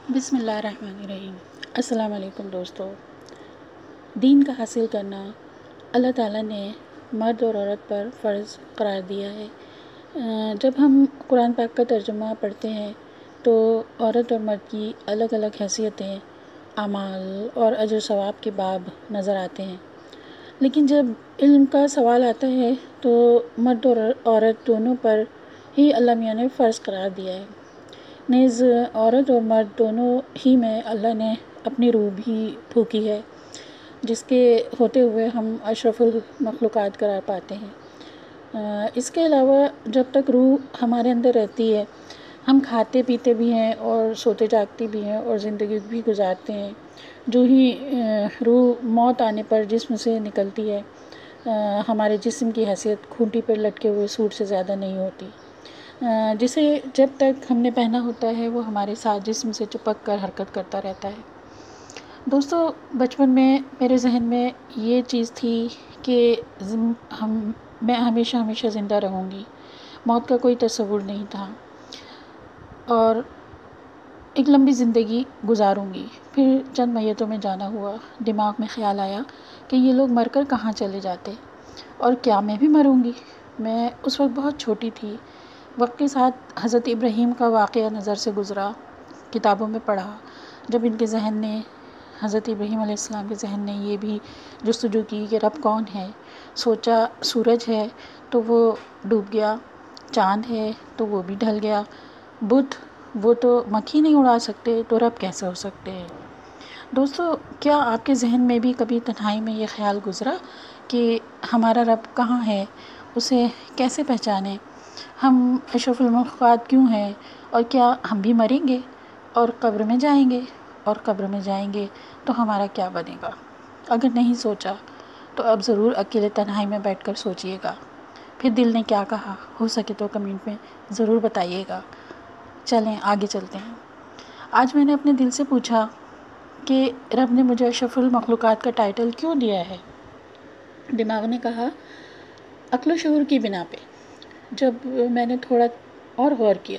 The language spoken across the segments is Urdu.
بسم اللہ الرحمن الرحیم۔ السلام علیکم دوستو۔ دین کا حاصل کرنا اللہ تعالیٰ نے مرد اور عورت پر فرض قرار دیا ہے۔ جب ہم قرآن پاک کا ترجمہ پڑھتے ہیں تو عورت اور مرد کی الگ الگ حیثیتیں، اعمال اور اجر و ثواب کے باب نظر آتے ہیں، لیکن جب علم کا سوال آتا ہے تو مرد اور عورت دونوں پر ہی اللہ میاں نے فرض قرار دیا ہے۔ نیز عورت اور مرد دونوں ہی میں اللہ نے اپنی روح بھی پھونکی ہے، جس کے ہوتے ہوئے ہم اشرف المخلوقات قرار پاتے ہیں۔ اس کے علاوہ جب تک روح ہمارے اندر رہتی ہے ہم کھاتے پیتے بھی ہیں اور سوتے جاگتے بھی ہیں اور زندگی بھی گزارتے ہیں۔ جو ہی روح موت آنے پر جسم سے نکلتی ہے، ہمارے جسم کی حیثیت کھوٹی پر لٹکے ہوئے سوٹ سے زیادہ نہیں ہوتی۔ جسے جب تک ہم نے پہنا ہوتا ہے وہ ہمارے ساتھ جسم سے چپک کر حرکت کرتا رہتا ہے۔ دوستو، بچپن میں میرے ذہن میں یہ چیز تھی کہ میں ہمیشہ زندہ رہوں گی، موت کا کوئی تصور نہیں تھا اور ایک لمبی زندگی گزاروں گی۔ پھر چند میتوں میں جانا ہوا، دماغ میں خیال آیا کہ یہ لوگ مر کر کہاں چلے جاتے اور کیا میں بھی مروں گی۔ میں اس وقت بہت چھوٹی تھی۔ وقت کے ساتھ حضرت ابراہیم کا واقعہ نظر سے گزرا، کتابوں میں پڑھا۔ جب ان کے ذہن نے، حضرت ابراہیم علیہ السلام کے ذہن نے یہ بھی جستجو کی کہ رب کون ہے، سوچا سورج ہے تو وہ ڈوب گیا، چاند ہے تو وہ بھی ڈھل گیا، بت وہ تو مکھی نہیں اڑا سکتے تو رب کیسے ہو سکتے ہیں۔ دوستو، کیا آپ کے ذہن میں بھی کبھی تنہائی میں یہ خیال گزرا کہ ہمارا رب کہاں ہے، اسے کیسے پہچانیں، ہم اشرف المخلوقات کیوں ہیں، اور کیا ہم بھی مریں گے اور قبر میں جائیں گے، اور قبر میں جائیں گے تو ہمارا کیا بنے گا؟ اگر نہیں سوچا تو اب ضرور اکیلے تنہائی میں بیٹھ کر سوچئے گا۔ پھر دل نے کیا کہا، ہو سکے تو کمنٹ میں ضرور بتائیے گا۔ چلیں آگے چلتے ہیں۔ آج میں نے اپنے دل سے پوچھا کہ رب نے مجھے اشرف المخلوقات کا ٹائٹل کیوں دیا ہے؟ دماغ نے کہا عقل و شعور کی بنا پہ۔ جب میں نے تھوڑا اور غور کیا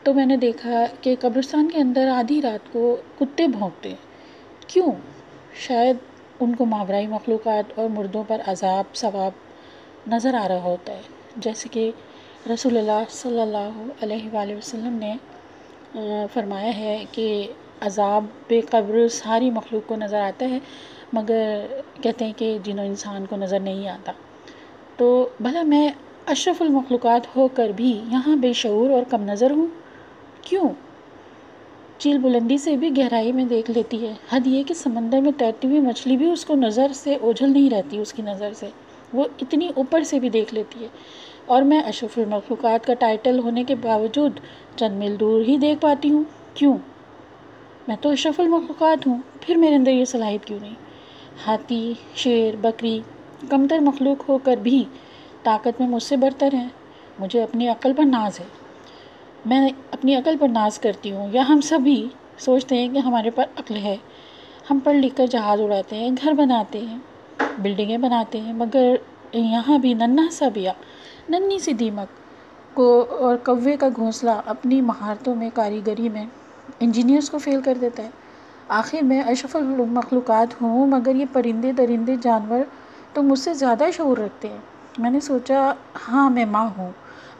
تو میں نے دیکھا کہ قبرستان کے اندر آدھی رات کو کتے بھونکتے ہیں۔ کیوں؟ شاید ان کو ماورائی مخلوقات اور مردوں پر عذاب ثواب نظر آ رہا ہوتا ہے، جیسے کہ رسول اللہ صلی اللہ علیہ وآلہ وسلم نے فرمایا ہے کہ عذاب قبر ساری مخلوق کو نظر آتا ہے، مگر کہتے ہیں کہ جن و انسان کو نظر نہیں آتا۔ تو بھلا میں اشرف المخلوقات ہو کر بھی یہاں بے شعور اور کم نظر ہوں؟ کیوں؟ چیل بلندی سے بھی گہرائی میں دیکھ لیتی ہے۔ حد یہ کہ سمندر میں تیرتی ہوئی مچھلی بھی اس کو نظر سے اوجھل نہیں رہتی، اس کی نظر سے وہ اتنی اوپر سے بھی دیکھ لیتی ہے، اور میں اشرف المخلوقات کا ٹائٹل ہونے کے باوجود چند میل دور ہی دیکھ پاتی ہوں۔ کیوں؟ میں تو اشرف المخلوقات ہوں، پھر میرے اندر یہ صلاحیت کیوں نہیں؟ ہاتھی، شیر، بکری کمتر مخلوق ہو کر بھی طاقت میں مجھ سے برتر ہیں۔ مجھے اپنی عقل پر ناز ہے، میں اپنی عقل پر ناز کرتی ہوں۔ یا ہم سبھی سوچتے ہیں کہ ہمارے پر عقل ہے، ہم پڑھ لکھ کر جہاز اڑاتے ہیں، گھر بناتے ہیں، بلڈنگیں بناتے ہیں، مگر یہاں بھی ننھا سا بیا، ننھی سی دیمک کو اور کوے کا گھونسلہ اپنی مہارتوں میں، کاریگری میں انجینئرز کو فیل کر دیتا ہے۔ آخر میں اشرف المخلوقات ہوں، مگر یہ پرندے درندے جانور تو مجھ سے زیادہ شعور رکھتے ہیں۔ میں نے سوچا ہاں میں ماں ہوں،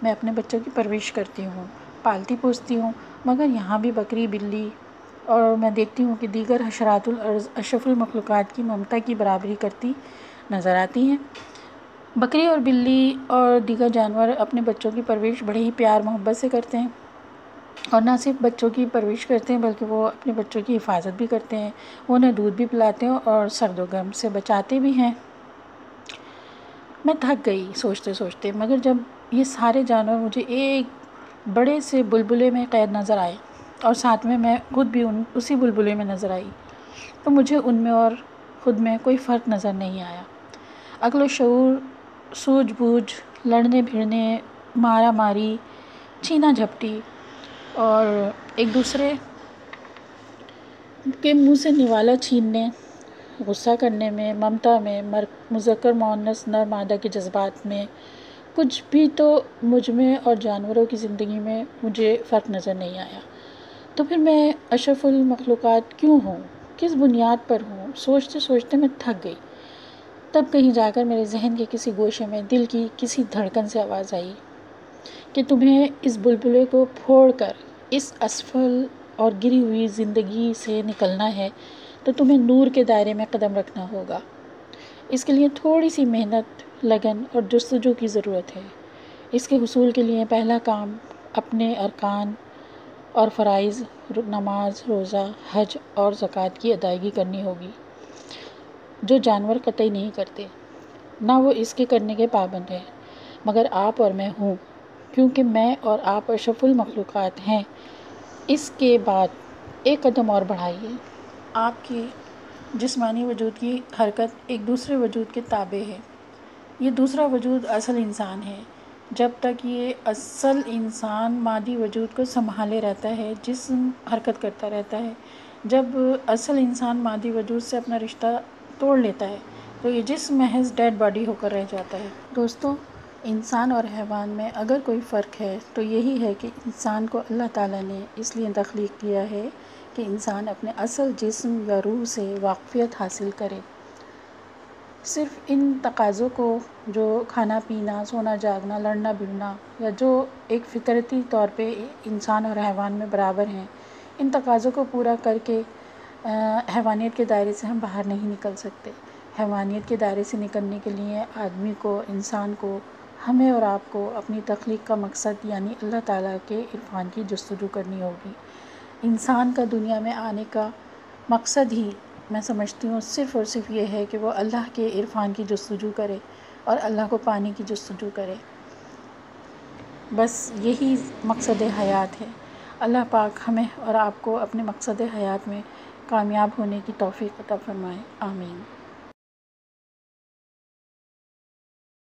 میں اپنے بچوں کی پرورش کرتی ہوں، پالتی پوستی ہوں، مگر یہاں بھی بکری، بلی اور میں دیکھتی ہوں کہ دیگر حشرات الارض اشرف المخلوقات کی ممتا کی برابری کرتی نظر آتی ہیں۔ بکری اور بلی اور دیگر جانور اپنے بچوں کی پرورش بڑے ہی پیار محبت سے کرتے ہیں، اور نہ صرف بچوں کی پرورش کرتے ہیں بلکہ وہ اپنے بچوں کی حفاظت بھی کرتے ہیں، وہ انہیں دودھ بھی پلاتے ہیں اور سرد و گرم سے بچاتے بھی ہیں۔ میں تھک گئی سوچتے سوچتے، مگر جب یہ سارے جانور مجھے ایک بڑے سے بلبلے میں قید نظر آئے اور ساتھ میں خود بھی اسی بلبلے میں نظر آئی، تو مجھے ان میں اور خود میں کوئی فرق نظر نہیں آیا۔ عقل و شعور، سوجھ بوجھ، لڑنے بھیڑنے، مارا ماری، چھینا جھپٹی اور ایک دوسرے کے منہ سے نوالا چھیننے، غصہ کرنے میں، ممتا میں، مذکر مؤنث نر مادہ کے جذبات میں، کچھ بھی تو مجھ میں اور جانوروں کی زندگی میں مجھے فرق نظر نہیں آیا۔ تو پھر میں اشرف المخلوقات کیوں ہوں، کس بنیاد پر ہوں؟ سوچتے سوچتے میں تھک گئی۔ تب کہیں جا کر میرے ذہن کے کسی گوشے میں دل کی کسی دھڑکن سے آواز آئی کہ تمہیں اس بلبلے کو پھوڑ کر اس اسفل اور گری ہوئی زندگی سے نکلنا ہے تو تمہیں نور کے دائرے میں قدم رکھنا ہوگا۔ اس کے لیے تھوڑی سی محنت، لگن اور جستجو کی ضرورت ہے۔ اس کے حصول کے لیے پہلا کام اپنے ارکان اور فرائض، نماز، روزہ، حج اور زکوٰۃ کی ادائیگی کرنی ہوگی، جو جانور قطعی نہیں کرتے، نہ وہ اس کے کرنے کے پابند ہیں، مگر آپ اور میں ہوں، کیونکہ میں اور آپ اشرف المخلوقات ہیں۔ اس کے بعد ایک قدم اور بڑھائیے۔ آپ کے جسمانی وجود کی حرکت ایک دوسرے وجود کے تابع ہے۔ یہ دوسرا وجود اصل انسان ہے۔ جب تک یہ اصل انسان مادی وجود کو سنبھالے رہتا ہے، جسم حرکت کرتا رہتا ہے۔ جب اصل انسان مادی وجود سے اپنا رشتہ توڑ لیتا ہے تو یہ جسم محض ڈیڈ باڈی ہو کر رہ جاتا ہے۔ دوستو، انسان اور حیوان میں اگر کوئی فرق ہے تو یہی ہے کہ انسان کو اللہ تعالیٰ نے اس لیے تخلیق کیا ہے کہ انسان اپنے اصل جسم یا روح سے واقفیت حاصل کرے۔ صرف ان تقاضوں کو جو کھانا پینا، سونا جاگنا، لڑنا بھیڑنا، یا جو ایک فطرتی طور پہ انسان اور حیوان میں برابر ہیں، ان تقاضوں کو پورا کر کے حیوانیت کے دائرے سے ہم باہر نہیں نکل سکتے۔ حیوانیت کے دائرے سے نکلنے کے لیے آدمی کو، انسان کو، ہمیں اور آپ کو اپنی تخلیق کا مقصد یعنی اللہ تعالیٰ کے عرفان کی جستجو کرنی ہوگی۔ انسان کا دنیا میں آنے کا مقصد ہی میں سمجھتی ہوں صرف اور صرف یہ ہے کہ وہ اللہ کے عرفان کی جستجو کرے اور اللہ کو پانے کی جستجو کرے۔ بس یہی مقصد حیات ہے۔ اللہ پاک ہمیں اور آپ کو اپنے مقصد حیات میں کامیاب ہونے کی توفیق عطا فرمائے۔ آمین۔